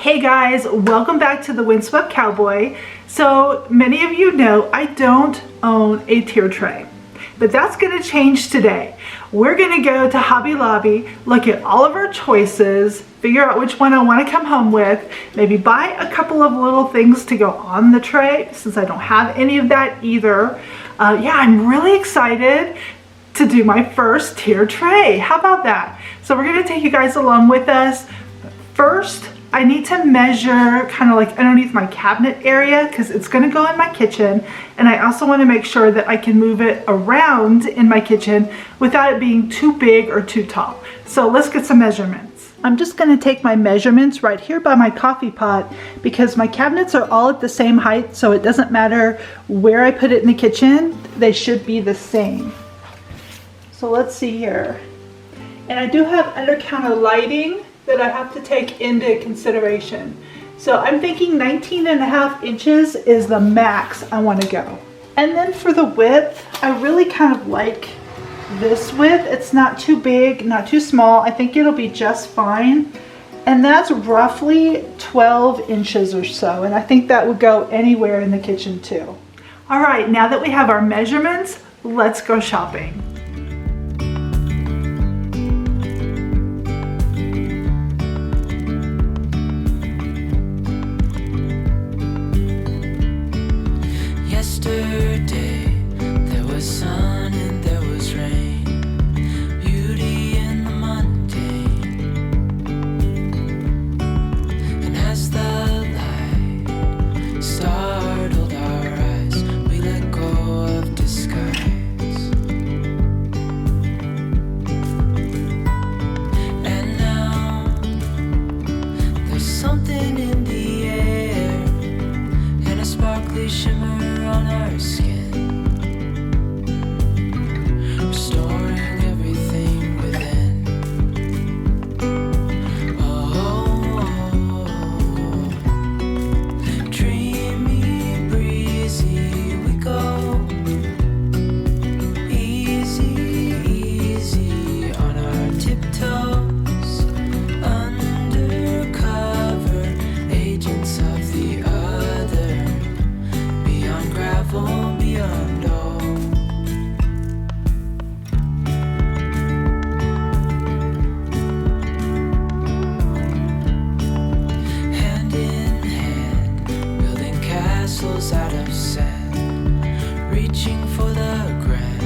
Hey guys, welcome back to the Windswept Cowboy. So many of you know I don't own a tier tray, but that's going to change today. We're going to go to Hobby Lobby, look at all of our choices, figure out which one I want to come home with, maybe buy a couple of little things to go on the tray since I don't have any of that either. Yeah, I'm really excited to do my first tier tray. How about that? So we're going to take you guys along with us. First, I need to measure kind of like underneath my cabinet area because it's going to go in my kitchen, and I also want to make sure that I can move it around in my kitchen without it being too big or too tall. So let's get some measurements. I'm just going to take my measurements right here by my coffee pot because my cabinets are all at the same height, so it doesn't matter where I put it in the kitchen, they should be the same. So let's see here. And I do have under counter lighting that I have to take into consideration. So I'm thinking 19.5 inches is the max I want to go. And then for the width, I really kind of like this width. It's not too big, not too small. I think it'll be just fine. And that's roughly 12 inches or so. And I think that would go anywhere in the kitchen too. All right, now that we have our measurements, let's go shopping. Yesterday, there was sun and there was rain, beauty in the mundane. And as the light startled our eyes, we let go of disguise. And now, there's something in the air and a sparkly shimmer on our skin, restoring everything within. Oh, dreamy, breezy, we go. Easy, easy on our tiptoes, undercover agents of the other. Beyond gravel, beyond all. Hand in hand, building castles out of sand, reaching for the grand.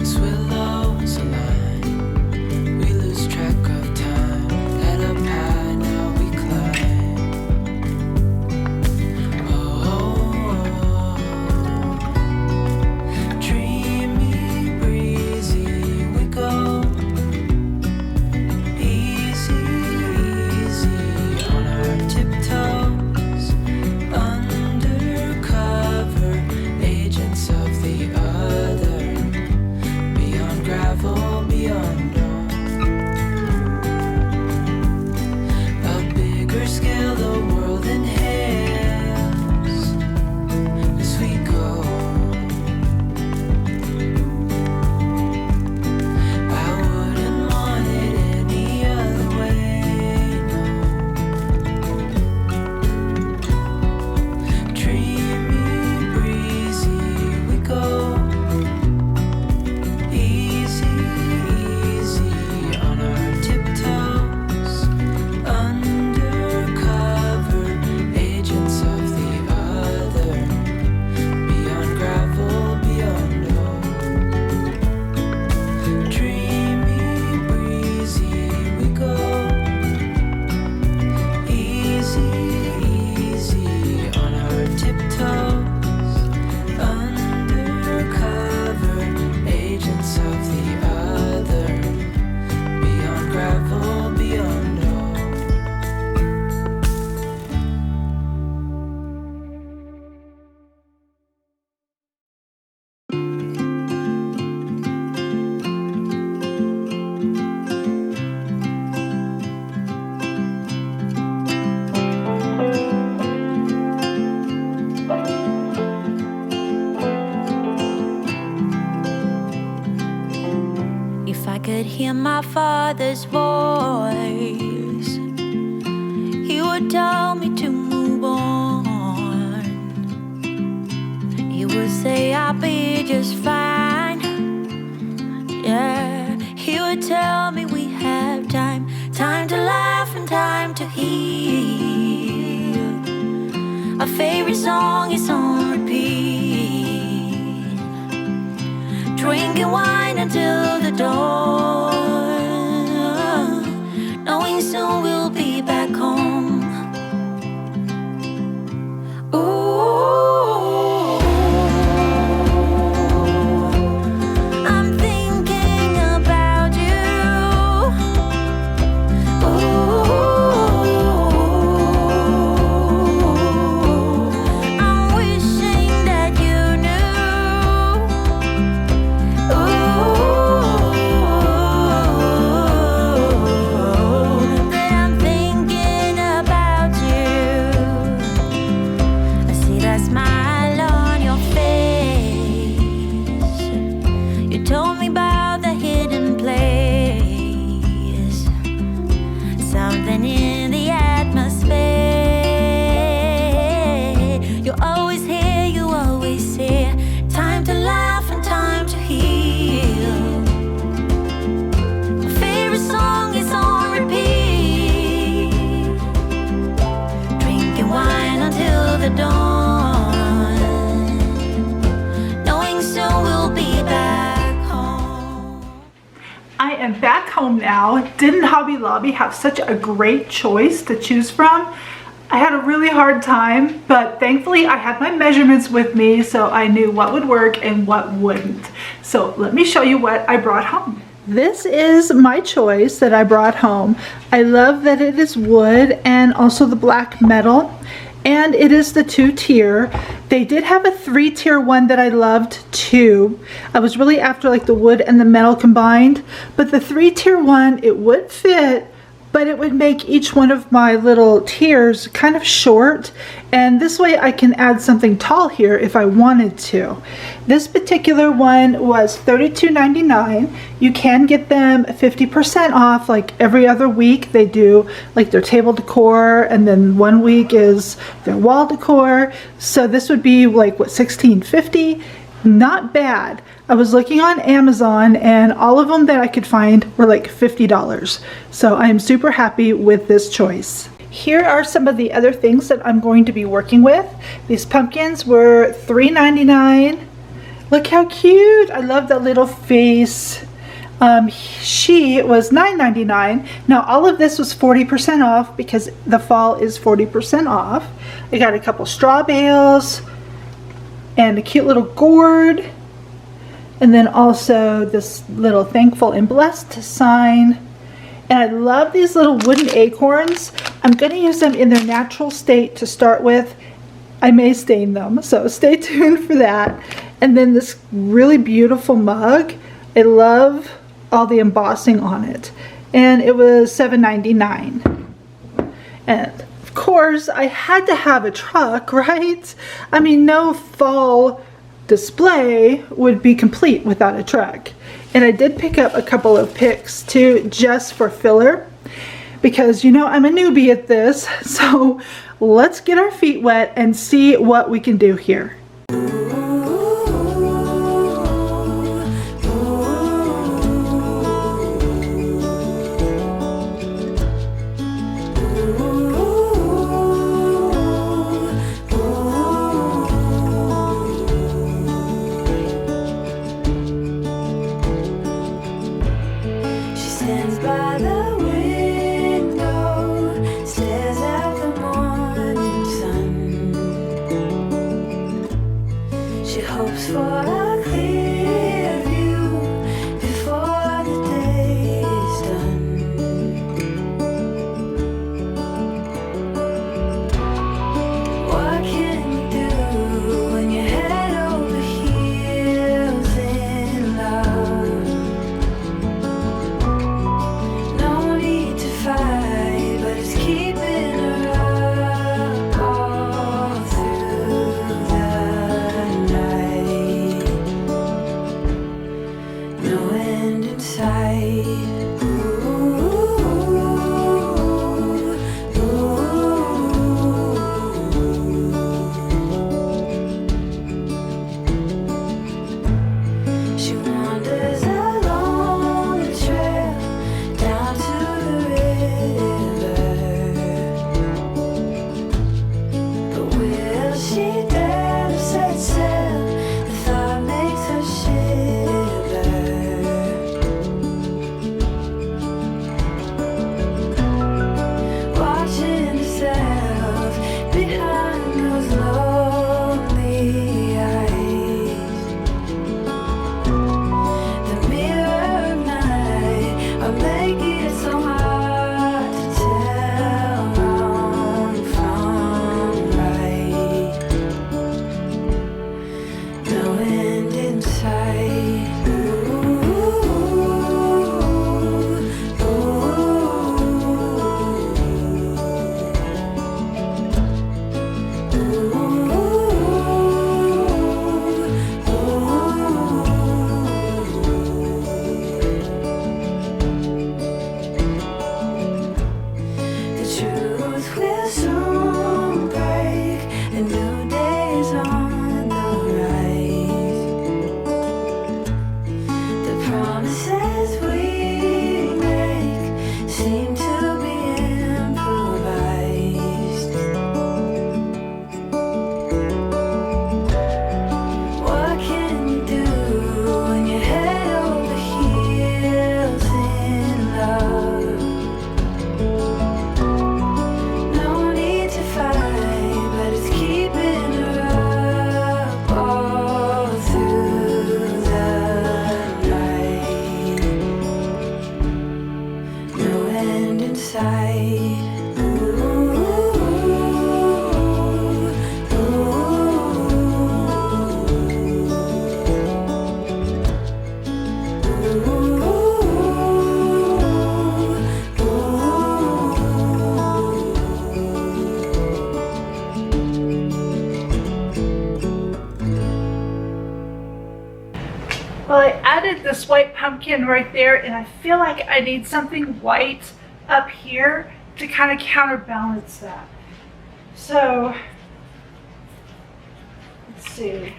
As willows align, we lose track of time. Head up high, now we climb. Dreamy, breezy, we go. Easy, easy on our tiptoes, undercover agents of the other. Beyond gravel, beyond all. A bigger scale, the world inhales as we go. I wouldn't want it any other way, no. Dreamy, breezy, we go. Easy, easy on our tiptoes, undercover agents of the other. Beyond gravel, beyond all. Dreamy, breezy, we go. Easy, easy on our tiptoes, undercover agents of the other. Beyond gravel, beyond all. If I could hear my father's voice just fine. Yeah, he would tell me we have time, time to laugh and time to heal. Our favorite song is on repeat, drinking wine until the dawn, knowing soon we'll be back home. Ooh, I'm thinking about you. Ooh, I'm wishing that you knew. That I'm thinking about you. I see that smile on your face. You told me about the hidden place, something in the atmosphere. You're always here, you always here. Time to laugh and time to heal. My favorite song is on repeat, drinking wine until the dawn, knowing soon we'll be back home. I am back home now. Didn't Hobby Lobby have such a great choice to choose from? I had a really hard time, but thankfully I had my measurements with me, so I knew what would work and what wouldn't. So let me show you what I brought home. This is my choice that I brought home. I love that it is wood and also the black metal, and it is the 2-tier. They did have a 3-tier one that I loved too. I was really after like the wood and the metal combined, but the 3-tier one, it would fit, but it would make each one of my little tiers kind of short, and this way I can add something tall here if I wanted to. This particular one was $32.99. You can get them 50% off like every other week. They do like their table decor, and then one week is their wall decor. So this would be like what, $16.50? Not bad. I was looking on Amazon and all of them that I could find were like $50. So I am super happy with this choice. Here are some of the other things that I'm going to be working with. These pumpkins were $3.99. Look how cute. I love that little face. She was $9.99. Now all of this was 40% off because the fall is 40% off. I got a couple straw bales and a cute little gourd. And then also this little thankful and blessed sign. And I love these little wooden acorns. I'm going to use them in their natural state to start with. I may stain them, so stay tuned for that. And then this really beautiful mug. I love all the embossing on it. And it was $7.99. And of course, I had to have a truck, right? I mean, no fall display would be complete without a truck. And I did pick up a couple of picks too, just for filler, because you know I'm a newbie at this. So let's get our feet wet and see what we can do here. Stands by the window, stares at the morning sun. seem to be improvised. What can you do when you're head over heels in love? No need to fight, but it's keeping her up all through the night. No end in sight. Well, I added this white pumpkin right there, and I feel like I need something white up here to kind of counterbalance that. So, let's see.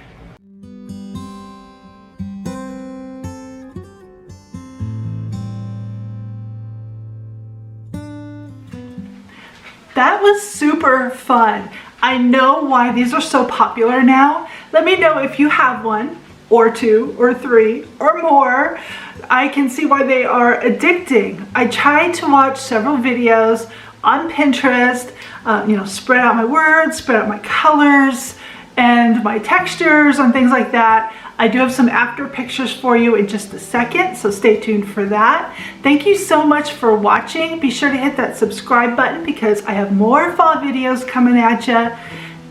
That was super fun. I know why these are so popular now. Let me know if you have one, or two, or three, or more. I can see why they are addicting. I tried to watch several videos on Pinterest, spread out my words, spread out my colors, and my textures and things like that. I do have some after pictures for you in just a second, so stay tuned for that. Thank you so much for watching. Be sure to hit that subscribe button because I have more fall videos coming at you.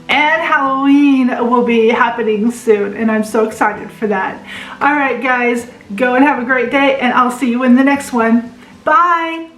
And Halloween will be happening soon, and I'm so excited for that. All right, guys, go and have a great day, and I'll see you in the next one. Bye.